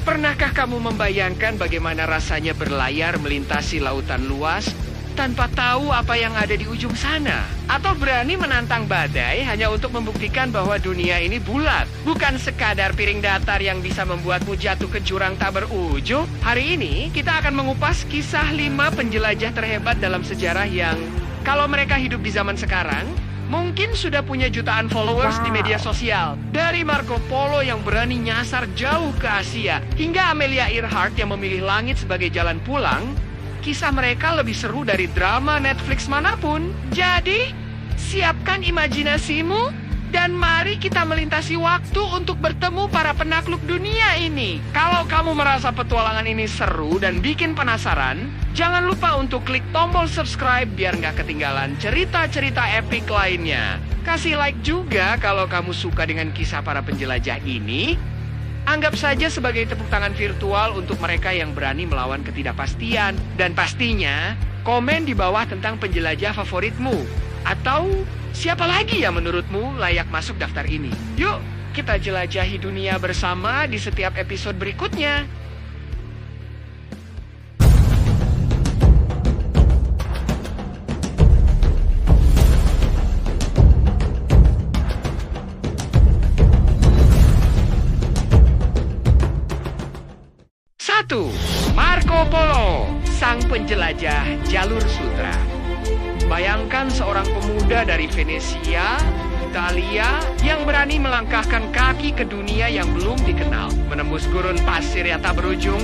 Pernahkah kamu membayangkan bagaimana rasanya berlayar melintasi lautan luas tanpa tahu apa yang ada di ujung sana? Atau berani menantang badai hanya untuk membuktikan bahwa dunia ini bulat, bukan sekadar piring datar yang bisa membuatmu jatuh ke jurang tak berujung? Hari ini kita akan mengupas kisah 5 penjelajah terhebat dalam sejarah yang, kalau mereka hidup di zaman sekarang, mungkin sudah punya jutaan followers di media sosial. Dari Marco Polo yang berani nyasar jauh ke Asia, hingga Amelia Earhart yang memilih langit sebagai jalan pulang, kisah mereka lebih seru dari drama Netflix manapun. Jadi, siapkan imajinasimu dan mari kita melintasi waktu untuk bertemu para penakluk dunia ini. Kalau kamu merasa petualangan ini seru dan bikin penasaran, jangan lupa untuk klik tombol subscribe biar nggak ketinggalan cerita-cerita epic lainnya. Kasih like juga kalau kamu suka dengan kisah para penjelajah ini. Anggap saja sebagai tepuk tangan virtual untuk mereka yang berani melawan ketidakpastian. Dan pastinya, komen di bawah tentang penjelajah favoritmu. Atau siapa lagi yang menurutmu layak masuk daftar ini? Yuk, kita jelajahi dunia bersama di setiap episode berikutnya. Marco Polo, sang penjelajah jalur sutra. Bayangkan seorang pemuda dari Venesia, Italia, yang berani melangkahkan kaki ke dunia yang belum dikenal, menembus gurun pasir yang tak berujung,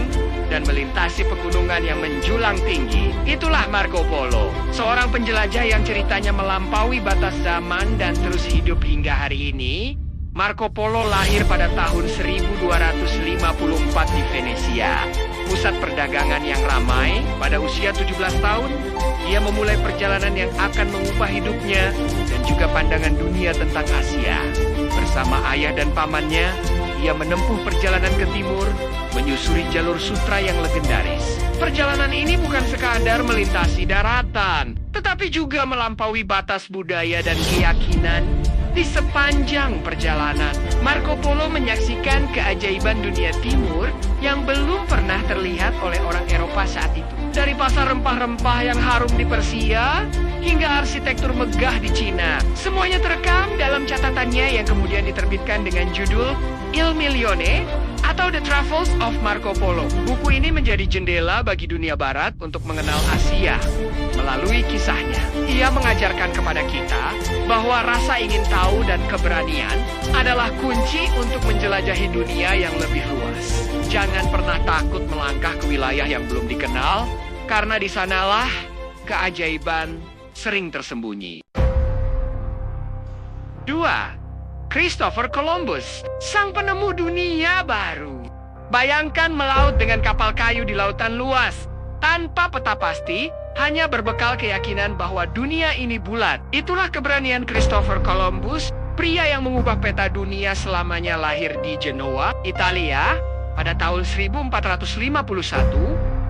dan melintasi pegunungan yang menjulang tinggi. Itulah Marco Polo, seorang penjelajah yang ceritanya melampaui batas zaman dan terus hidup hingga hari ini. Marco Polo lahir pada tahun 1254 di Venesia, pusat perdagangan yang ramai. Pada usia 17 tahun, ia memulai perjalanan yang akan mengubah hidupnya dan juga pandangan dunia tentang Asia. Bersama ayah dan pamannya, ia menempuh perjalanan ke timur, menyusuri jalur sutra yang legendaris. Perjalanan ini bukan sekadar melintasi daratan, tetapi juga melampaui batas budaya dan keyakinan. Di sepanjang perjalanan, Marco Polo menyaksikan keajaiban dunia timur yang belum pernah terlihat oleh orang Eropa saat itu. Dari pasar rempah-rempah yang harum di Persia, hingga arsitektur megah di Cina. Semuanya terekam dalam catatannya yang kemudian diterbitkan dengan judul Il Milione atau The Travels of Marco Polo. Buku ini menjadi jendela bagi dunia barat untuk mengenal Asia. Melalui kisahnya, ia mengajarkan kepada kita bahwa rasa ingin tahu dan keberanian adalah kunci untuk menjelajahi dunia yang lebih luas. Jangan pernah takut melangkah ke wilayah yang belum dikenal, karena di sanalah keajaiban sering tersembunyi. 2. Christopher Columbus, sang penemu dunia baru. Bayangkan melaut dengan kapal kayu di lautan luas, tanpa peta pasti, hanya berbekal keyakinan bahwa dunia ini bulat. Itulah keberanian Christopher Columbus, pria yang mengubah peta dunia. Selamanya lahir di Genoa, Italia. Pada tahun 1451,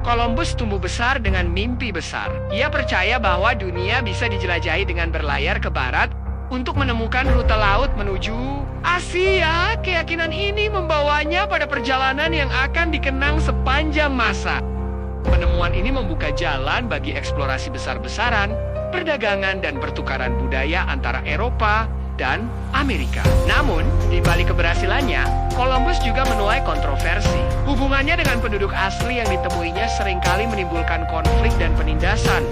Columbus tumbuh besar dengan mimpi besar. Ia percaya bahwa dunia bisa dijelajahi dengan berlayar ke barat untuk menemukan rute laut menuju Asia. Keyakinan ini membawanya pada perjalanan yang akan dikenang sepanjang masa. Penemuan ini membuka jalan bagi eksplorasi besar-besaran, perdagangan dan pertukaran budaya antara Eropa dan Amerika. Namun, di balik keberhasilannya, Columbus juga menuai kontroversi. Hubungannya dengan penduduk asli yang ditemuinya seringkali menimbulkan konflik dan penindasan.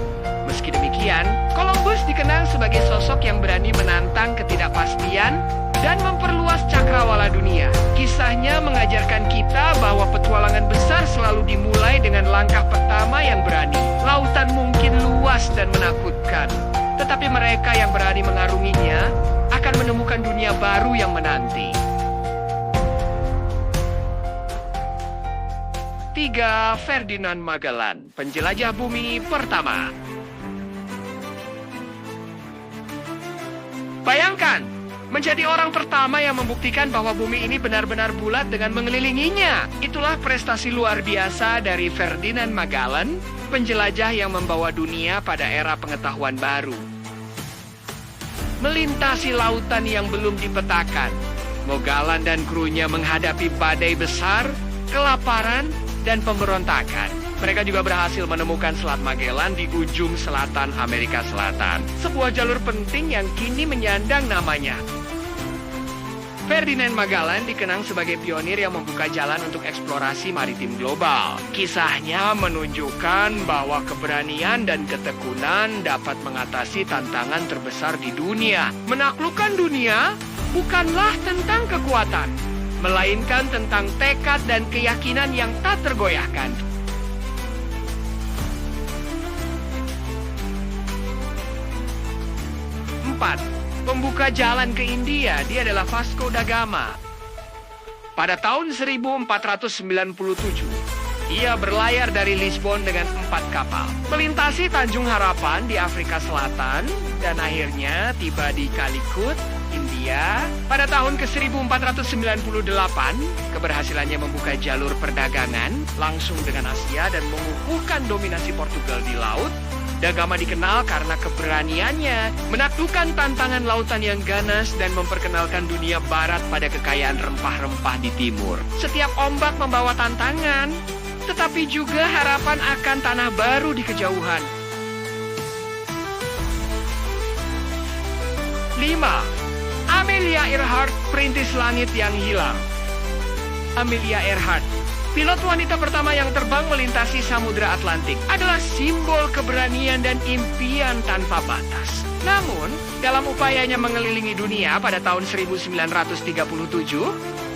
Meski demikian, Columbus dikenang sebagai sosok yang berani menantang ketidakpastian dan memperluas cakrawala dunia. Kisahnya mengajarkan kita bahwa petualangan besar selalu dimulai dengan langkah pertama yang berani. Lautan mungkin luas dan menakutkan, tetapi mereka yang berani mengarunginya akan menemukan dunia baru yang menanti. 3. Ferdinand Magellan, penjelajah bumi pertama. Bayangkan, menjadi orang pertama yang membuktikan bahwa bumi ini benar-benar bulat dengan mengelilinginya. Itulah prestasi luar biasa dari Ferdinand Magellan, penjelajah yang membawa dunia pada era pengetahuan baru. Melintasi lautan yang belum dipetakan, Magellan dan krunya menghadapi badai besar, kelaparan, dan pemberontakan. Mereka juga berhasil menemukan Selat Magellan di ujung selatan Amerika Selatan, sebuah jalur penting yang kini menyandang namanya. Ferdinand Magellan dikenang sebagai pionir yang membuka jalan untuk eksplorasi maritim global. Kisahnya menunjukkan bahwa keberanian dan ketekunan dapat mengatasi tantangan terbesar di dunia. Menaklukkan dunia bukanlah tentang kekuatan, melainkan tentang tekad dan keyakinan yang tak tergoyahkan. Pembuka jalan ke India, dia adalah Vasco da Gama. Pada tahun 1497, ia berlayar dari Lisbon dengan 4 kapal, melintasi Tanjung Harapan di Afrika Selatan, dan akhirnya tiba di Calicut, India. Pada tahun ke-1498, keberhasilannya membuka jalur perdagangan langsung dengan Asia dan mengukuhkan dominasi Portugal di laut. Da Gama dikenal karena keberaniannya menaklukkan tantangan lautan yang ganas dan memperkenalkan dunia barat pada kekayaan rempah-rempah di timur. Setiap ombak membawa tantangan, tetapi juga harapan akan tanah baru di kejauhan. 5. Amelia Earhart, perintis langit yang hilang. Amelia Earhart, pilot wanita pertama yang terbang melintasi Samudra Atlantik, adalah simbol keberanian dan impian tanpa batas. Namun, dalam upayanya mengelilingi dunia pada tahun 1937,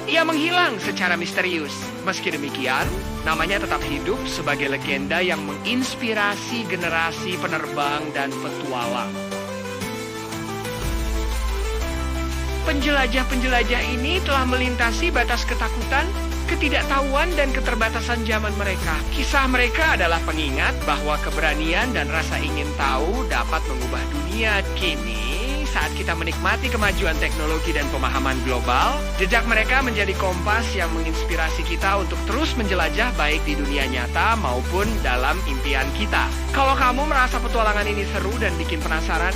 ia menghilang secara misterius. Meski demikian, namanya tetap hidup sebagai legenda yang menginspirasi generasi penerbang dan petualang. Penjelajah-penjelajah ini telah melintasi batas ketakutan, ketidaktahuan, dan keterbatasan zaman mereka. Kisah mereka adalah pengingat bahwa keberanian dan rasa ingin tahu dapat mengubah dunia. Kini, saat kita menikmati kemajuan teknologi dan pemahaman global, jejak mereka menjadi kompas yang menginspirasi kita untuk terus menjelajah baik di dunia nyata maupun dalam impian kita. Kalau kamu merasa petualangan ini seru dan bikin penasaran,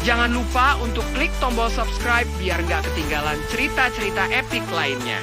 jangan lupa untuk klik tombol subscribe biar nggak ketinggalan cerita-cerita epik lainnya.